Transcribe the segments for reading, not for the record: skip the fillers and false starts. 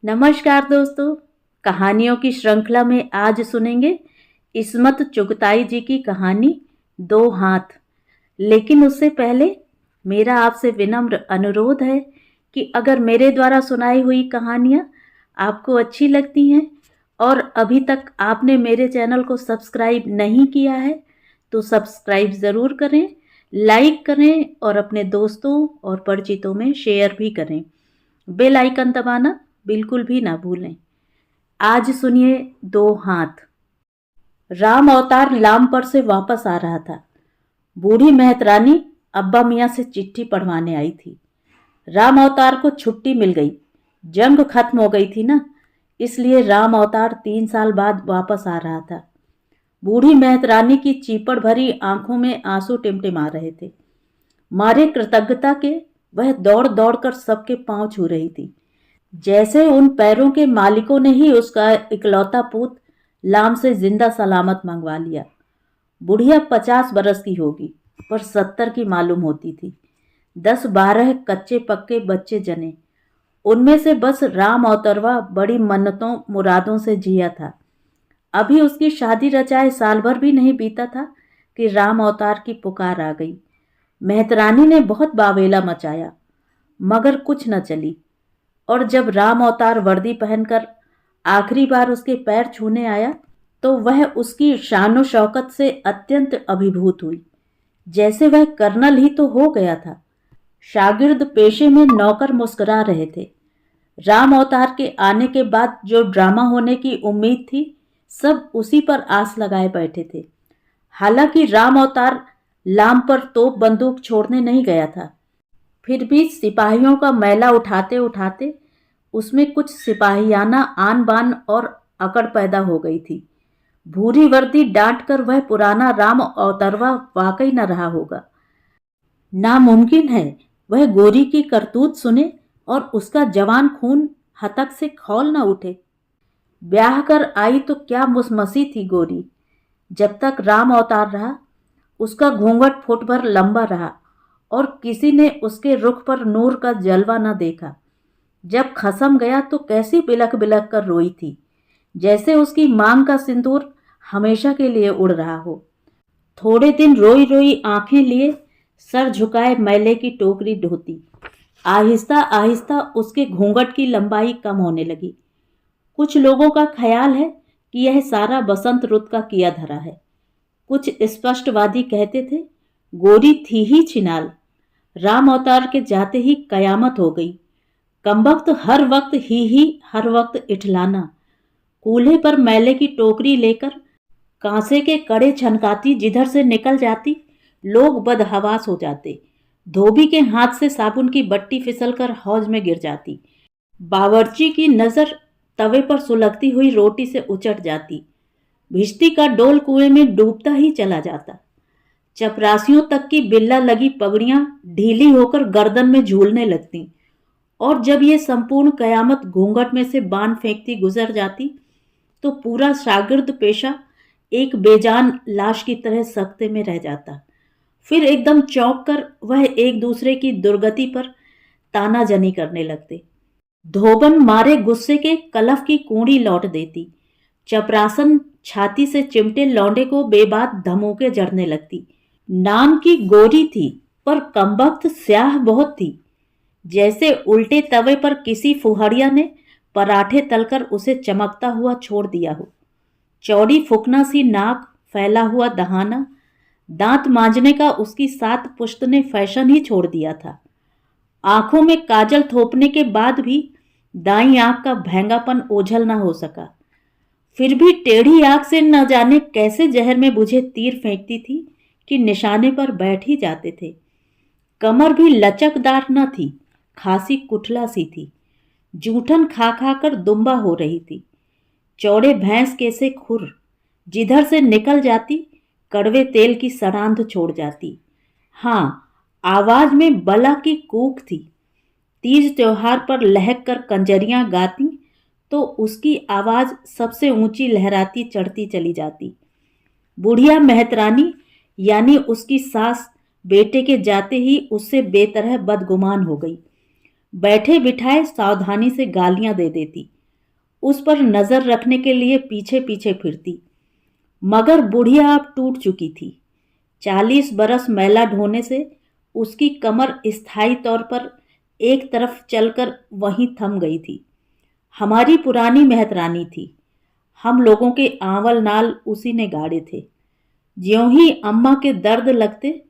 नमस्कार दोस्तों। कहानियों की श्रृंखला में आज सुनेंगे इस्मत चुगताई जी की कहानी दो हाथ। लेकिन उससे पहले मेरा आपसे विनम्र अनुरोध है कि अगर मेरे द्वारा सुनाई हुई कहानियाँ आपको अच्छी लगती हैं और अभी तक आपने मेरे चैनल को सब्सक्राइब नहीं किया है तो सब्सक्राइब ज़रूर करें, लाइक करें और अपने दोस्तों और परिचितों में शेयर भी करें। बेल आइकन दबाना बिल्कुल भी ना भूलें। आज सुनिए दो हाथ। राम अवतार लामपर से वापस आ रहा था। बूढ़ी मेहतरानी अब्बा मियाँ से चिट्ठी पढ़वाने आई थी। राम अवतार को छुट्टी मिल गई, जंग खत्म हो गई थी ना, इसलिए राम अवतार 3 साल बाद वापस आ रहा था। बूढ़ी मेहतरानी की चीपड़ भरी आंखों में आंसू टिमटिमा रहे थे। मारे कृतज्ञता के वह दौड़ दौड़ कर सबके पांव छू रही थी, जैसे उन पैरों के मालिकों ने ही उसका इकलौता पूत लाम से जिंदा सलामत मंगवा लिया। बुढ़िया 50 बरस की होगी पर 70 की मालूम होती थी। 10-12 कच्चे पक्के बच्चे जने, उनमें से बस राम अवतरवा बड़ी मन्नतों मुरादों से जिया था। अभी उसकी शादी रचाए साल भर भी नहीं बीता था कि राम अवतार की पुकार आ गई। मेहतरानी ने बहुत बावेला मचाया मगर कुछ न चली, और जब राम अवतार वर्दी पहनकर आखिरी बार उसके पैर छूने आया तो वह उसकी शानो शौकत से अत्यंत अभिभूत हुई, जैसे वह कर्नल ही तो हो गया था। शागिर्द पेशे में नौकर मुस्कुरा रहे थे। राम अवतार के आने के बाद जो ड्रामा होने की उम्मीद थी, सब उसी पर आस लगाए बैठे थे। हालांकि राम अवतार लाम पर तोप बंदूक छोड़ने नहीं गया था, फिर भी सिपाहियों का मैला उठाते उठाते उसमें कुछ सिपाहियाना आन बान और अकड़ पैदा हो गई थी। भूरी वर्दी डांट कर वह पुराना राम अवतरवा वाकई न रहा होगा। नामुमकिन है वह गोरी की करतूत सुने और उसका जवान खून हतक से खौल न उठे। ब्याह कर आई तो क्या मुसमसी थी गोरी। जब तक राम अवतार रहा उसका घूंघट फुट भर लंबा रहा और किसी ने उसके रुख पर नूर का जलवा न देखा। जब खसम गया तो कैसी बिलख बिलख कर रोई थी, जैसे उसकी मांग का सिंदूर हमेशा के लिए उड़ रहा हो। थोड़े दिन रोई रोई आंखें लिए सर झुकाए मैले की टोकरी ढोती। आहिस्ता आहिस्ता उसके घूंघट की लंबाई कम होने लगी। कुछ लोगों का ख्याल है कि यह सारा बसंत रुत का किया धरा है। कुछ स्पष्टवादी कहते थे गोरी थी ही छिनाल, राम अवतार के जाते ही कयामत हो गई। कमबख्त हर वक्त ही हर वक्त इठलाना। कूल्हे पर मैले की टोकरी लेकर कांसे के कड़े छनकाती जिधर से निकल जाती, लोग बदहवास हो जाते। धोबी के हाथ से साबुन की बट्टी फिसलकर हौज में गिर जाती। बावर्ची की नजर तवे पर सुलगती हुई रोटी से उचट जाती। भिश्ती का डोल कुएं में डूबता ही चला जाता। चपरासियों तक की बिल्ला लगी पगड़ियां ढीली होकर गर्दन में झूलने लगती, और जब ये संपूर्ण कयामत घूंघट में से बाण फेंकती गुजर जाती तो पूरा शागिर्द पेशा एक बेजान लाश की तरह सख्ते में रह जाता। फिर एकदम चौंक कर वह एक दूसरे की दुर्गति पर तानाजनी करने लगते। धोबन मारे गुस्से के कलफ की कूड़ी लौट देती। चपरासन छाती से चिमटे लौंडे को बेबात धमोके जड़ने लगती। नाम की गोरी थी पर कमबख्त स्याह बहुत थी, जैसे उल्टे तवे पर किसी फुहड़िया ने पराठे तलकर उसे चमकता हुआ छोड़ दिया हो। चौड़ी फुकना सी नाक, फैला हुआ दहाना, दांत मांजने का उसकी 7 पुश्त ने फैशन ही छोड़ दिया था। आंखों में काजल थोपने के बाद भी दाई आंख का भैंगापन ओझल न हो सका। फिर भी टेढ़ी आंख से न जाने कैसे जहर में बुझे तीर फेंकती थी कि निशाने पर बैठ ही जाते थे। कमर भी लचकदार न थी, खासी कुठला सी थी। जूठन खा खा कर दुम्बा हो रही थी। चौड़े भैंस के से खुर, जिधर से निकल जाती कड़वे तेल की सरांध छोड़ जाती। हाँ, आवाज में बला की कूक थी। तीज त्योहार पर लहक कर कंजरियां गाती तो उसकी आवाज सबसे ऊंची लहराती चढ़ती चली जाती। बुढ़िया मेहतरानी यानी उसकी सास बेटे के जाते ही उससे बेतरह बदगुमान हो गई। बैठे बिठाए सावधानी से गालियां दे देती, उस पर नजर रखने के लिए पीछे पीछे फिरती। मगर बुढ़िया अब टूट चुकी थी। 40 बरस मैला ढोने से उसकी कमर स्थायी तौर पर एक तरफ चलकर वहीं थम गई थी। हमारी पुरानी मेहतरानी थी। हम लोगों के आंवल नाल उसी ने गाड़े थे। ज्यों ही अम्मा के दर्द लगते,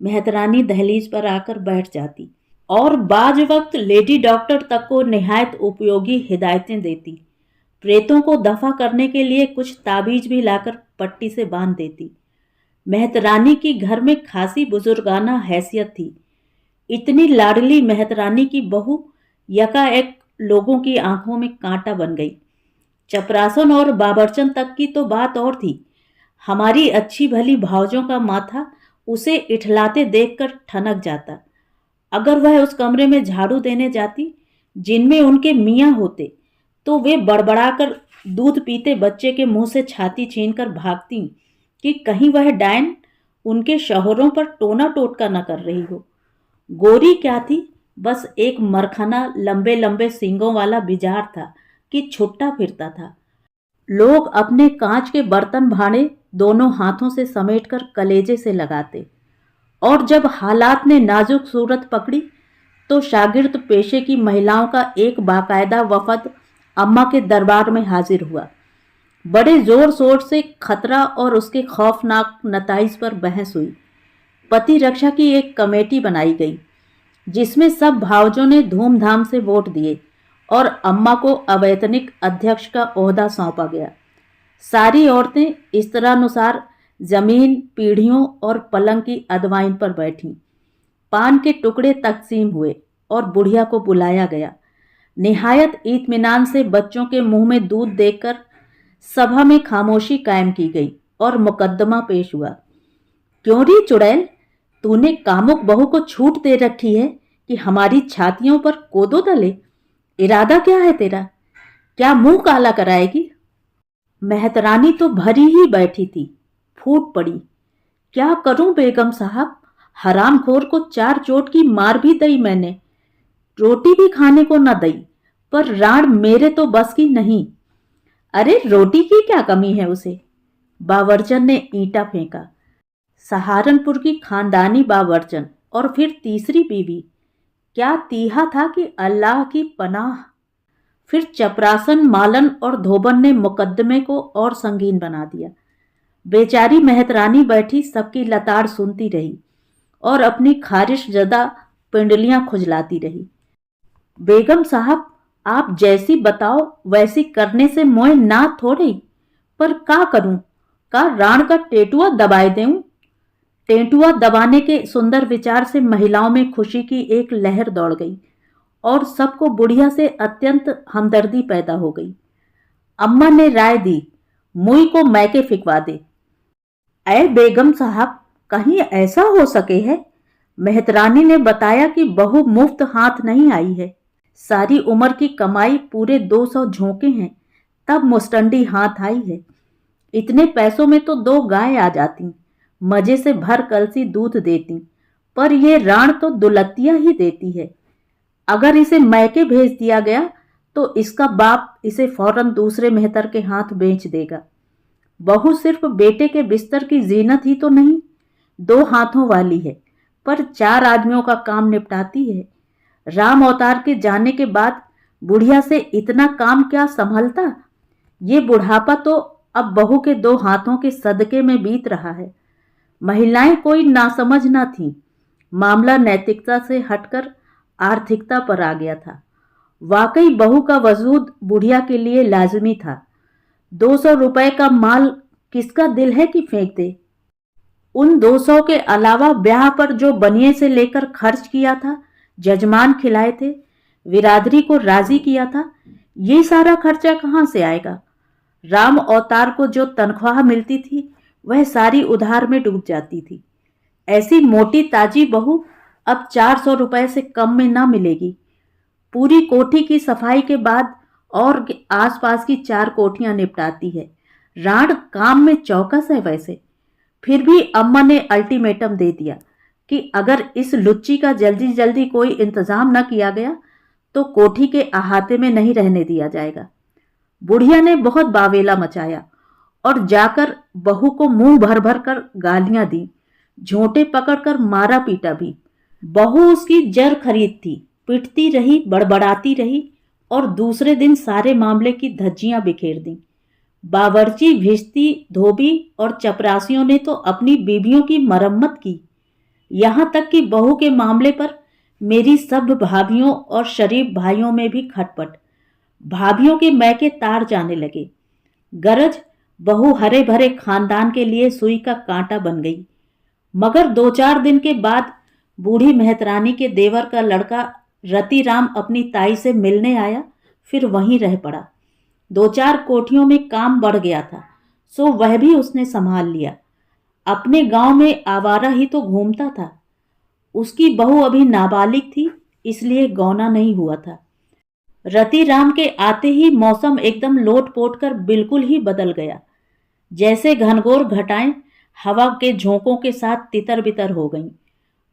मेहतरानी दहलीज पर आकर बैठ जाती और बाज वक्त लेडी डॉक्टर तक को निहायत उपयोगी हिदायतें देती। प्रेतों को दफा करने के लिए कुछ ताबीज भी लाकर पट्टी से बांध देती। मेहतरानी की घर में खासी बुजुर्गाना हैसियत थी। इतनी लाडली मेहतरानी की बहू यकाएक लोगों की आंखों में कांटा बन गई। चपरासन और बाबरचन तक की तो बात और थी। हमारी अच्छी भली भावजों का माथा उसे इठलाते देखकर ठनक जाता। अगर वह उस कमरे में झाड़ू देने जाती जिनमें उनके मियाँ होते, तो वे बड़बड़ाकर दूध पीते बच्चे के मुंह से छाती छीनकर भागती कि कहीं वह डायन उनके शौहरों पर टोना टोटका न कर रही हो। गोरी क्या थी, बस एक मरखना लंबे लंबे सींगों वाला बिजार था कि छुट्टा फिरता था। लोग अपने कांच के बर्तन भांडे दोनों हाथों से समेटकर कलेजे से लगाते, और जब हालात ने नाजुक सूरत पकड़ी तो शागिर्द पेशे की महिलाओं का एक बाकायदा वफद अम्मा के दरबार में हाजिर हुआ। बड़े जोर शोर से खतरा और उसके खौफनाक नताइज पर बहस हुई। पति रक्षा की एक कमेटी बनाई गई जिसमें सब भावजों ने धूमधाम से वोट दिए और अम्मा को अवैतनिक अध्यक्ष का ओहदा सौंपा गया। सारी औरतें इस तरह जमीन, पीढ़ियों और पलंग की अदवाइन पर बैठीं। पान के टुकड़े तकसीम हुए और बुढ़िया को बुलाया गया। निहायत इत्मीनान से बच्चों के मुंह में दूध देकर सभा में खामोशी कायम की गई और मुकद्दमा पेश हुआ। क्यों री चुड़ैल, तूने कामुक बहू को छूट दे रखी है कि हमारी छातियों पर कोदो तले? इरादा क्या है तेरा? क्या मुंह काला कराएगी? मेहतरानी तो भरी ही बैठी थी, फूट पड़ी। क्या करूं बेगम साहब, हरामखोर को 4 चोट की मार भी दई मैंने, रोटी भी खाने को न दई, पर राण मेरे तो बस की नहीं। अरे रोटी की क्या कमी है उसे? बावर्चन ने ईंटा फेंका। सहारनपुर की खानदानी बावर्चन और फिर तीसरी बीवी, क्या तीहा था कि अल्लाह की पनाह। फिर चपरासन, मालन और धोबन ने मुकद्दमे को और संगीन बना दिया। बेचारी मेहतरानी बैठी सबकी लताड़ सुनती रही और अपनी खारिश जदा पिंडलियां खुजलाती रही। बेगम साहब, आप जैसी बताओ वैसी करने से मोए ना थोड़ी, पर का करूं? का राण का टेटुआ दबाए देऊं? टेटुआ दबाने के सुंदर विचार से महिलाओं में खुशी की एक लहर दौड़ गई और सबको बुढ़िया से अत्यंत हमदर्दी पैदा हो गई। अम्मा ने राय दी, मुई को मैके फिकवा दे। ऐ बेगम साहब, कहीं ऐसा हो सके है? मेहतरानी ने बताया कि बहू मुफ्त हाथ नहीं आई है। सारी उम्र की कमाई पूरे 200 झोंके हैं, तब मुस्टंडी हाथ आई है। इतने पैसों में तो 2 गाय आ जाती, मजे से भर कलसी दूध देती, पर ये राण तो दुलत्तिया ही देती है। अगर इसे मैके भेज दिया गया तो इसका बाप इसे फौरन दूसरे मेहतर के हाथ बेच देगा। बहू सिर्फ बेटे के बिस्तर की जीनत ही तो नहीं, 2 हाथों वाली है, पर 4 आदमियों का काम निपटाती है। राम अवतार के जाने के बाद बुढ़िया से इतना काम क्या संभलता? ये बुढ़ापा तो अब बहू के 2 हाथों के सदके में बीत रहा है। महिलाएं कोई नासमझ न थीं। मामला नैतिकता से हटकर आर्थिकता पर आ गया था। वाकई बहू का वजूद बुढ़िया के लिए लाजमी था। 200 रुपए का माल किसका दिल है कि फेंक दे? उन 200 के अलावा ब्याह पर जो बनिए से लेकर खर्च किया था, जजमान खिलाए थे, विरादरी को राजी किया था, ये सारा खर्चा कहाँ से आएगा? राम अवतार को जो तनख्वाह मिलती थी वह सारी उधार में डूब जाती थी। ऐसी मोटी ताजी बहू अब 400 रुपए से कम में ना मिलेगी। पूरी कोठी की सफाई के बाद और आसपास की 4 कोठियां निपटाती है। राण काम में चौकस है वैसे। फिर भी अम्मा ने अल्टीमेटम दे दिया कि अगर इस लुच्ची का जल्दी जल्दी कोई इंतजाम न किया गया तो कोठी के अहाते में नहीं रहने दिया जाएगा। बुढ़िया ने बहुत बावेला मचाया और जाकर बहू को मुंह भर भर कर गालियां दी, झोंटे पकड़कर मारा पीटा भी। बहू उसकी जर खरीद थी, पिटती रही, बड़बड़ाती रही और दूसरे दिन सारे मामले की धज्जियां बिखेर दी। बावर्ची, भिश्ती, धोबी और चपरासियों ने तो अपनी बीवियों की मरम्मत की। यहां तक कि बहू के मामले पर मेरी सब भाभियों और शरीफ भाइयों में भी खटपट। भाभियों के मैके तार जाने लगे। गरज बहू हरे भरे खानदान के लिए सुई का कांटा बन गई। मगर 2-4 दिन के बाद बूढ़ी मेहतरानी के देवर का लड़का रतिराम अपनी ताई से मिलने आया, फिर वहीं रह पड़ा। 2-4 कोठियों में काम बढ़ गया था, सो वह भी उसने संभाल लिया। अपने गांव में आवारा ही तो घूमता था। उसकी बहू अभी नाबालिग थी, इसलिए गौना नहीं हुआ था। रतिराम के आते ही मौसम एकदम लोट पोट कर बिल्कुल ही बदल गया। जैसे घनघोर घटाएं हवा के झोंकों के साथ तितर बितर हो गईं।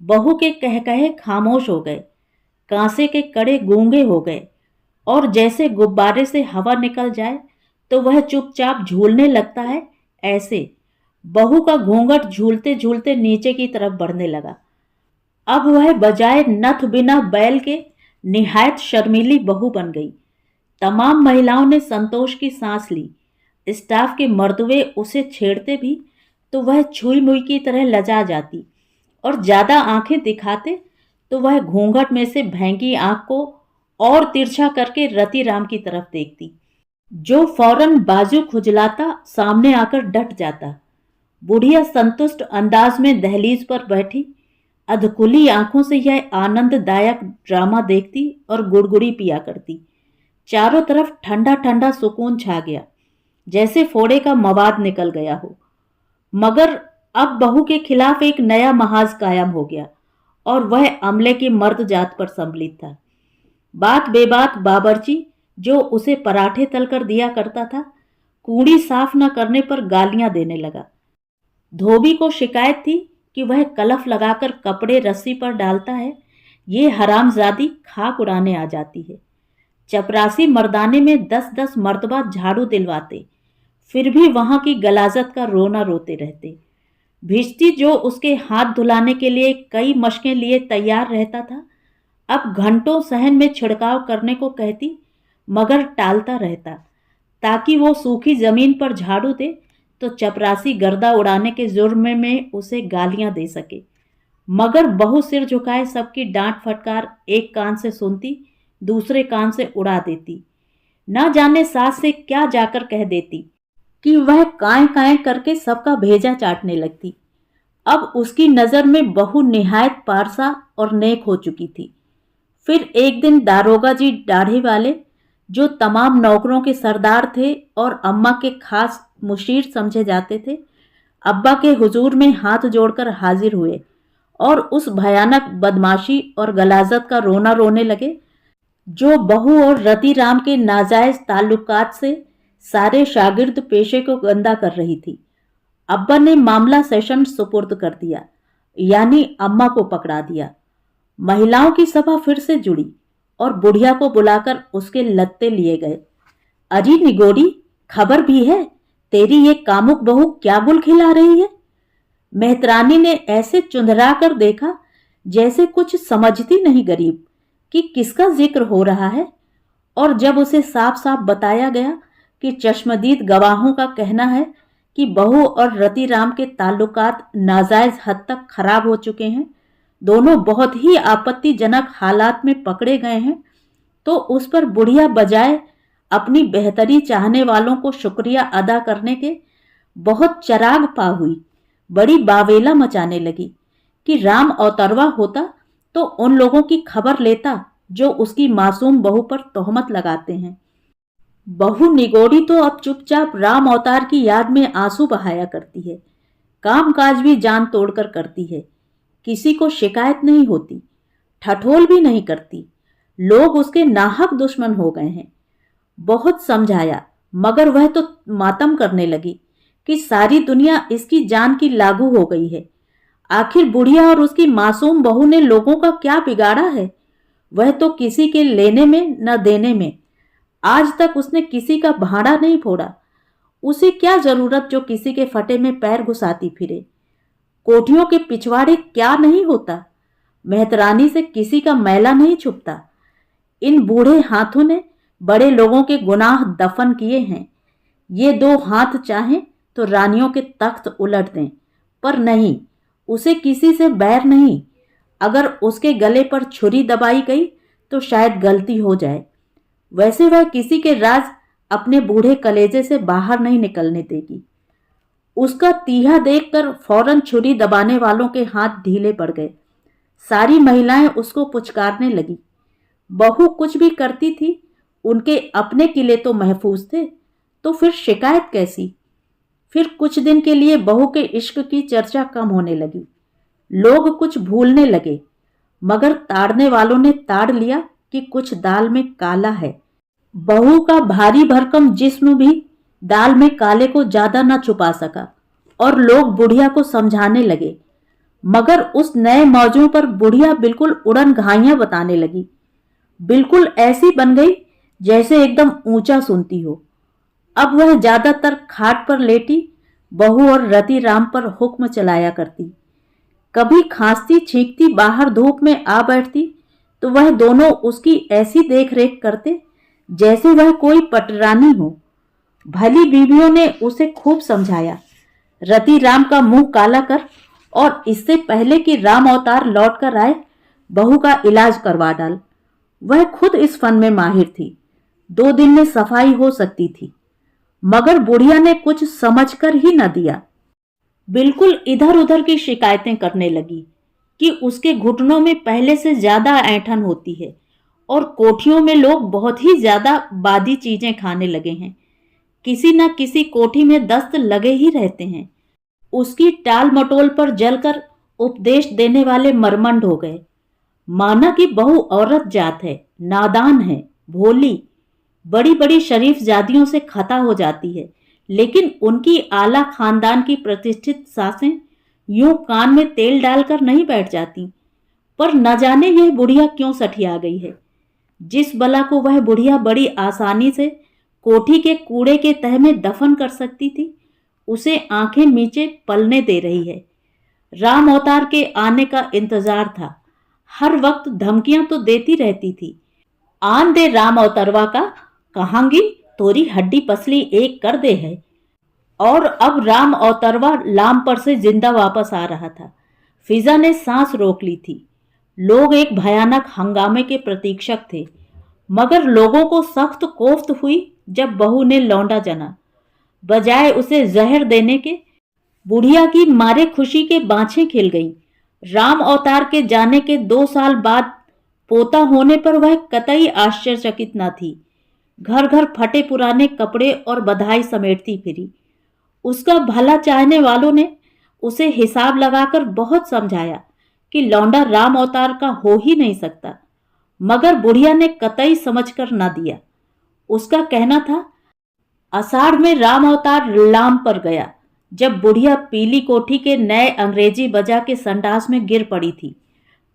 बहू के कहकहे खामोश हो गए, कांसे के कड़े गूंगे हो गए और जैसे गुब्बारे से हवा निकल जाए तो वह चुपचाप झूलने लगता है, ऐसे बहू का घूंघट झूलते झूलते नीचे की तरफ बढ़ने लगा। अब वह बजाय नथ बिना बैल के निहायत शर्मीली बहू बन गई। तमाम महिलाओं ने संतोष की सांस ली। स्टाफ के मर्दवे उसे छेड़ते भी तो वह छुई मुई की तरह लजा जाती और ज्यादा आंखें दिखाते तो वह घूंघट में से भैंकी आंख को और तिरछा करके रतिराम की तरफ देखती, जो फौरन बाजू खुजलाता सामने आकर डट जाता। बुढ़िया संतुष्ट अंदाज में दहलीज पर बैठी अधकुली आंखों से यह आनंददायक ड्रामा देखती और गुड़गुड़ी पिया करती। चारों तरफ ठंडा ठंडा सुकून छा गया, जैसे फोड़े का मवाद निकल गया हो। मगर अब बहू के खिलाफ एक नया महाज कायम हो गया और वह अमले की मर्द जात पर सम्मिलित था। बात बेबात बाबरची, जो उसे पराठे तलकर दिया करता था, कूड़ी साफ न करने पर गालियां देने लगा। धोबी को शिकायत थी कि वह कलफ लगाकर कपड़े रस्सी पर डालता है, ये हरामजादी खाक उड़ाने आ जाती है। चपरासी मर्दाने में 10-10 मर्तबा झाड़ू दिलवाते, फिर भी वहां की गलाजत का रोना रोते रहते। भिश्ती, जो उसके हाथ धुलाने के लिए कई मशकें लिए तैयार रहता था, अब घंटों सहन में छिड़काव करने को कहती, मगर टालता रहता ताकि वो सूखी जमीन पर झाड़ू दे तो चपरासी गर्दा उड़ाने के जुर्म में उसे गालियां दे सके। मगर बहू सिर झुकाए सबकी डांट फटकार एक कान से सुनती, दूसरे कान से उड़ा देती। न जाने सास से क्या जाकर कह देती कि वह काएं काएं करके सबका भेजा चाटने लगती। अब उसकी नज़र में बहू निहायत पारसा और नेक हो चुकी थी। फिर एक दिन दारोगा जी दाढ़ी वाले, जो तमाम नौकरों के सरदार थे और अम्मा के खास मुशीर समझे जाते थे, अब्बा के हुजूर में हाथ जोड़कर हाजिर हुए और उस भयानक बदमाशी और गलाजत का रोना रोने लगे जो बहू और रतिराम के नाजायज ताल्लुकात से सारे शागिर्द पेशे को गंदा कर रही थी। अब्बा ने मामला सेशन सुपुर्द कर दिया, यानी अम्मा को पकड़ा दिया। महिलाओं की सभा फिर से जुड़ी और बुढ़िया को बुलाकर उसके लत्ते लिए गए। अजी निगोरी, खबर भी है तेरी ये कामुक बहू क्या गुल खिला रही है? मेहतरानी ने ऐसे चुंधरा कर देखा जैसे कुछ समझती नहीं गरीब कि किसका जिक्र हो रहा है। और जब उसे साफ साफ बताया गया कि चश्मदीद गवाहों का कहना है कि बहू और रतिराम के ताल्लुकात नाजायज हद तक खराब हो चुके हैं, दोनों बहुत ही आपत्तिजनक हालात में पकड़े गए हैं, तो उस पर बुढ़िया बजाय अपनी बेहतरी चाहने वालों को शुक्रिया अदा करने के बहुत चराग पा हुई बड़ी बावेला मचाने लगी कि राम अवतरवा होता तो उन लोगों की खबर लेता जो उसकी मासूम बहू पर तोहमत लगाते हैं। बहू निगोड़ी तो अब चुपचाप राम अवतार की याद में आंसू बहाया करती है, काम काज भी जान तोड़कर करती है, किसी को शिकायत नहीं होती, ठठोल भी नहीं करती। लोग उसके नाहक दुश्मन हो गए हैं। बहुत समझाया मगर वह तो मातम करने लगी कि सारी दुनिया इसकी जान की लागू हो गई है। आखिर बुढ़िया और उसकी मासूम बहू ने लोगों का क्या बिगाड़ा है? वह तो किसी के लेने में न देने में। आज तक उसने किसी का भाड़ा नहीं फोड़ा। उसे क्या जरूरत जो किसी के फटे में पैर घुसाती फिरे। कोठियों के पिछवाड़े क्या नहीं होता। मेहतरानी से किसी का मैला नहीं छुपता। इन बूढ़े हाथों ने बड़े लोगों के गुनाह दफन किए हैं। ये दो हाथ चाहें तो रानियों के तख्त उलट दें, पर नहीं, उसे किसी से बैर नहीं। अगर उसके गले पर छुरी दबाई गई तो शायद गलती हो जाए। वैसे वह किसी के राज अपने बूढ़े कलेजे से बाहर नहीं निकलने देगी। उसका तीहा देखकर फौरन छुरी दबाने वालों के हाथ ढीले पड़ गए। सारी महिलाएं उसको पुचकारने लगी। बहू कुछ भी करती थी, उनके अपने किले तो महफूज थे, तो फिर शिकायत कैसी। फिर कुछ दिन के लिए बहू के इश्क की चर्चा कम होने लगी। लोग कुछ भूलने लगे, मगर ताड़ने वालों ने ताड़ लिया कि कुछ दाल में काला है। बहू का भारी भरकम जिस्म भी दाल में काले को ज्यादा न छुपा सका और लोग बुढ़िया को समझाने लगे, मगर उस नए मौजों पर बुढ़िया बिल्कुल उड़न घाइयां बताने लगी। बिल्कुल ऐसी बन गई जैसे एकदम ऊंचा सुनती हो। अब वह ज्यादातर खाट पर लेटी बहू और रति राम पर हुक्म चलाया करती। कभी खांसती छींकती बाहर धूप में आ बैठती तो वह दोनों उसकी ऐसी देख रेख करते जैसे वह कोई पटरानी हो। भली बीवियों ने उसे खूब समझाया, रति राम का मुंह काला कर और इससे पहले कि राम अवतार लौट कर आए बहू का इलाज करवा डाल। वह खुद इस फन में माहिर थी। 2 दिन में सफाई हो सकती थी, मगर बुढ़िया ने कुछ समझकर ही न दिया। बिल्कुल इधर उधर की शिकायतें करने लगी कि उसके घुटनों में पहले से ज्यादा ऐंठन होती है और कोठियों में लोग बहुत ही ज्यादा बादी चीजें खाने लगे हैं। किसी न किसी कोठी में दस्त लगे ही रहते हैं। उसकी टाल मटोल पर जलकर उपदेश देने वाले मरमंड हो गए। माना कि बहू औरत जात है, नादान है, भोली, बड़ी बड़ी शरीफ जादियों से खता हो जाती है, लेकिन उनकी आला खानदान की प्रतिष्ठित सासें यूं कान में तेल डालकर नहीं बैठ जाती। पर न जाने यह बुढ़िया क्यों सठिया गई है। जिस बला को वह बुढ़िया बड़ी आसानी से कोठी के कूड़े के तह में दफन कर सकती थी, उसे आंखें नीचे पलने दे रही है। राम अवतार के आने का इंतजार था। हर वक्त धमकियां तो देती रहती थी, आन दे राम अवतरवा का, कहांगी तोरी हड्डी पसली एक कर दे है। और अब राम अवतरवा लाम पर से जिंदा वापस आ रहा था। फिजा ने सांस रोक ली थी। लोग एक भयानक हंगामे के प्रतीक्षक थे, मगर लोगों को सख्त कोफ्त हुई जब बहू ने लौंडा जना। बजाय उसे जहर देने के, बुढ़िया की मारे खुशी के बाँछें खिल गईं। राम अवतार के जाने के 2 साल बाद पोता होने पर वह कतई आश्चर्यचकित न थी। घर घर फटे पुराने कपड़े और बधाई समेटती फिरी। उसका भला चाहने वालों ने उसे हिसाब लगाकर बहुत समझाया कि लौंडा राम अवतार का हो ही नहीं सकता, मगर बुढ़िया ने कतई समझकर न दिया। उसका कहना था, आषाढ़ में राम अवतार लाम पर गया, जब बुढ़िया पीली कोठी के नए अंग्रेजी बजा के संडास में गिर पड़ी थी।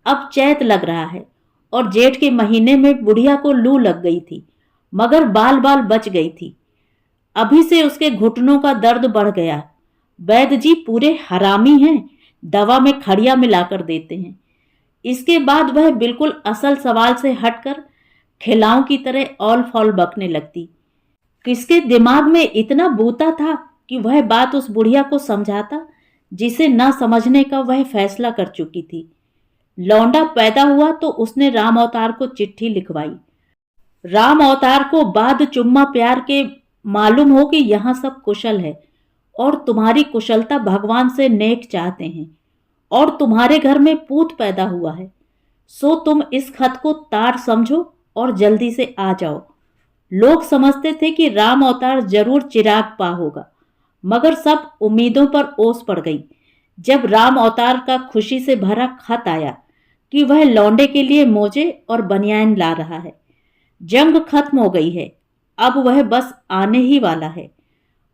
अब चैत लग रहा है और जेठ के महीने में बुढ़िया को लू लग गई थी, मगर बाल बाल बच गई थी। अभी से उसके घुटनों का दर्द बढ़ गया। वैद्य जी पूरे हरामी हैं, दवा में खड़िया मिलाकर देते हैं। इसके बाद वह बिल्कुल असल सवाल से हटकर खिलाओं की तरह औल फौल बकने लगती। किसके दिमाग में इतना बूता था कि वह बात उस बुढ़िया को समझाता जिसे न समझने का वह फैसला कर चुकी थी। लौंडा पैदा हुआ तो उसने राम अवतार को चिट्ठी लिखवाई। राम अवतार को बाद चुम्मा प्यार के मालूम हो कि यहाँ सब कुशल है और तुम्हारी कुशलता भगवान से नेक चाहते हैं और तुम्हारे घर में पूत पैदा हुआ है, सो तुम इस खत को तार समझो और जल्दी से आ जाओ। लोग समझते थे कि राम अवतार जरूर चिराग पा होगा, मगर सब उम्मीदों पर ओस पड़ गई जब राम अवतार का खुशी से भरा खत आया कि वह लौंडे के लिए मोजे और बनियान ला रहा है। जंग खत्म हो गई है, अब वह बस आने ही वाला है।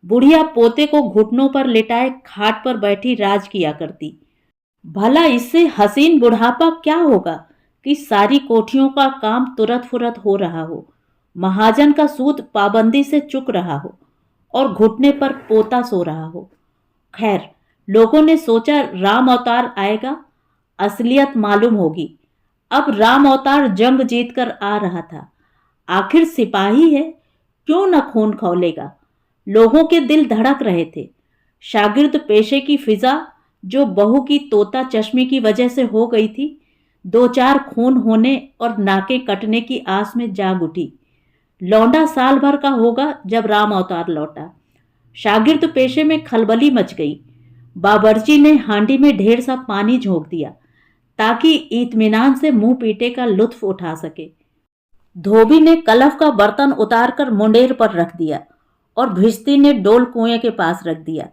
बुढ़िया पोते को घुटनों पर लिटाए खाट पर बैठी राज किया करती। भला इससे हसीन बुढ़ापा क्या होगा कि सारी कोठियों का काम तुरत फुरत हो रहा हो, महाजन का सूद पाबंदी से चुक रहा हो और घुटने पर पोता सो रहा हो। खैर, लोगों ने सोचा राम अवतार आएगा, असलियत मालूम होगी। अब राम अवतार जंग जीतकर आ रहा था। आखिर सिपाही है, क्यों न खून खौलेगा। लोगों के दिल धड़क रहे थे। शागिर्द पेशे की फिजा जो बहू की तोता चश्मे की वजह से हो गई थी, दो चार खून होने और नाके कटने की आस में जाग उठी। लौंडा साल भर का होगा जब राम अवतार लौटा। शागिर्द पेशे में खलबली मच गई। बावर्ची ने हांडी में ढेर सा पानी झोंक दिया ताकि इत्मीनान से मुंह पीटे का लुत्फ उठा सके। धोबी ने कलफ का बर्तन उतारकर मुंडेर पर रख दिया और भिश्ती ने डोल कुएं के पास रख दिया।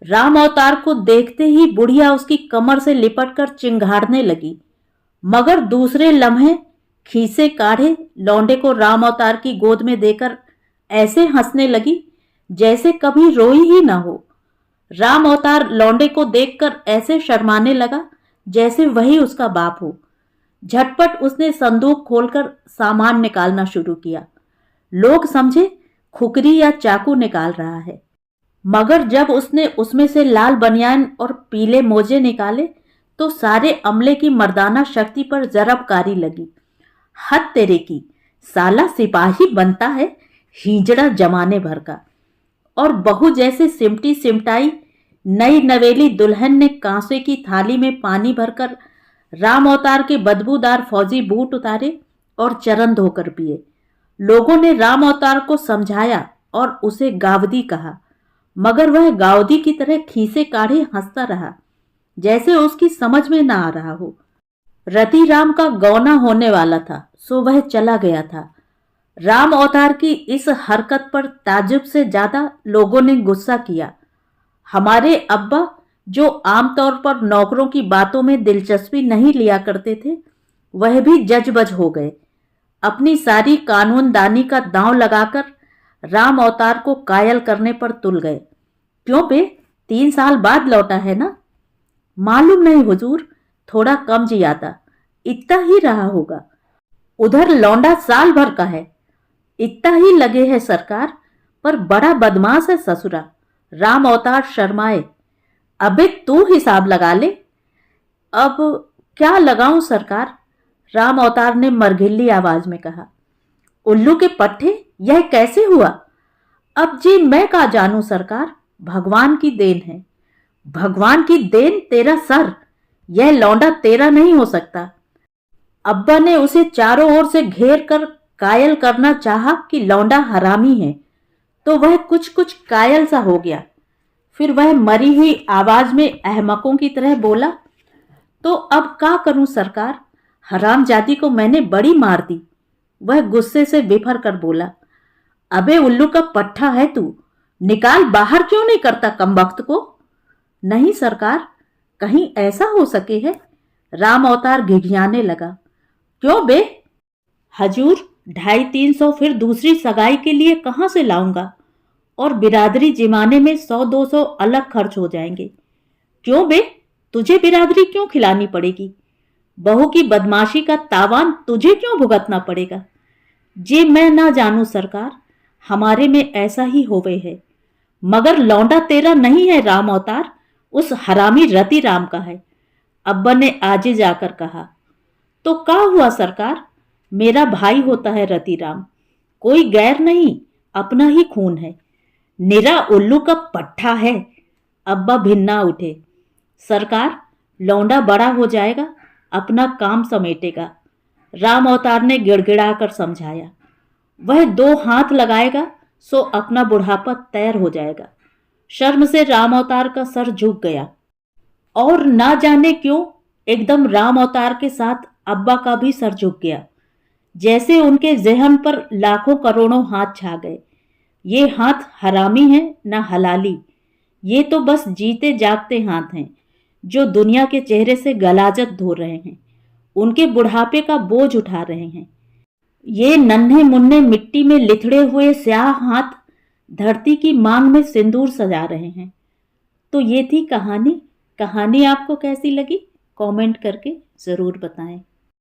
राम अवतार को देखते ही बुढ़िया उसकी कमर से लिपटकर चिंघाड़ने लगी, मगर दूसरे लम्हे खीसे काढ़े लौंडे को राम अवतार की गोद में देकर ऐसे हंसने लगी जैसे कभी रोई ही ना हो। राम अवतार लौंडे को देखकर ऐसे शर्माने लगा जैसे वही उसका बाप हो। झटपट उसने संदूक खोलकर सामान निकालना शुरू किया। लोग समझे खुकरी या चाकू निकाल रहा है, मगर जब उसने उसमें से लाल बनियान और पीले मोजे निकाले तो सारे अमले की मर्दाना शक्ति पर जरबकारी लगी। हद तेरे की, साला सिपाही बनता है, हिजड़ा जमाने भर का। और बहू जैसे सिमटी सिमटाई नई नवेली दुल्हन ने कांसे की थाली में पानी भरकर राम अवतार के बदबूदार फौजी बूट उतारे और चरण धोकर पिए। लोगों ने राम अवतार को समझाया और उसे गावदी कहा, मगर वह गावदी की तरह खीसे काढ़े हंसता रहा जैसे उसकी समझ में ना आ रहा हो। रति राम का गौना होने वाला था, सो वह चला गया था। राम अवतार की इस हरकत पर ताज्जुब से ज्यादा लोगों ने गुस्सा किया। हमारे अब्बा, जो आमतौर पर नौकरों की बातों में दिलचस्पी नहीं लिया करते थे, वह भी जज-बज हो गए। अपनी सारी कानूनदानी का दांव लगाकर राम अवतार को कायल करने पर तुल गए। क्यों बे, 3 साल बाद लौटा है ना? मालूम नहीं हुजूर, थोड़ा कम जियादा, इतना ही रहा होगा। उधर लौंडा साल भर का है। इतना ही लगे है सरकार, पर बड़ा बदमाश है ससुरा। राम अवतार शर्माए। अबे तू हिसाब लगा ले। अब क्या लगाऊं सरकार? राम अवतार ने मरघिल्ली आवाज में कहा। उल्लू के पट्टे, यह कैसे हुआ? अब जी मैं क्या जानूं सरकार, भगवान की देन है। भगवान की देन तेरा सर, यह लौंडा तेरा नहीं हो सकता। अब्बा ने उसे चारों ओर से घेर कर कायल करना चाहा कि लौंडा हरामी है, तो वह कुछ कुछ कायल सा हो गया। फिर वह मरी हुई आवाज में अहमकों की तरह बोला, तो अब क्या करूं सरकार, हरामजादी को मैंने बड़ी मार दी। वह गुस्से से बिफर कर बोला, अबे उल्लू का पट्टा है तू, निकाल बाहर क्यों नहीं करता कमबख्त को? नहीं सरकार, कहीं ऐसा हो सके है? राम अवतार घिघियाने लगा। क्यों बे? हजूर, 250-300 फिर दूसरी सगाई के लिए कहां से लाऊंगा, और बिरादरी जिमाने में 100-200 अलग खर्च हो जाएंगे। क्यों बे, तुझे बिरादरी क्यों खिलानी पड़ेगी? बहू की बदमाशी का तावान तुझे क्यों भुगतना पड़ेगा? जे मैं ना जानू सरकार, हमारे में ऐसा ही होवे है। मगर लौंडा तेरा नहीं है राम अवतार, उस हरामी रति राम का है। अब्बा ने आजे जाकर कहा। तो क्या हुआ सरकार, मेरा भाई होता है रति राम, कोई गैर नहीं, अपना ही खून है। निरा उल्लू का पट्टा है। अब्बा भिन्ना उठे। सरकार, लौंडा बड़ा हो जाएगा, अपना काम समेटेगा। राम अवतार ने गिड़गिड़ाकर समझाया। वह 2 हाथ लगाएगा सो अपना बुढ़ापा तैर हो जाएगा। शर्म से राम अवतार का सर झुक गया, और ना जाने क्यों एकदम राम अवतार के साथ अब्बा का भी सर झुक गया, जैसे उनके ज़हन पर लाखों करोड़ों हाथ छा गए। ये हाथ हरामी हैं न हलाली, ये तो बस जीते जागते हाथ हैं जो दुनिया के चेहरे से गलाजत धो रहे हैं, उनके बुढ़ापे का बोझ उठा रहे हैं। ये नन्हे मुन्ने मिट्टी में लिथड़े हुए स्याह हाथ धरती की मांग में सिंदूर सजा रहे हैं। तो ये थी कहानी। कहानी आपको कैसी लगी कमेंट करके ज़रूर बताएं।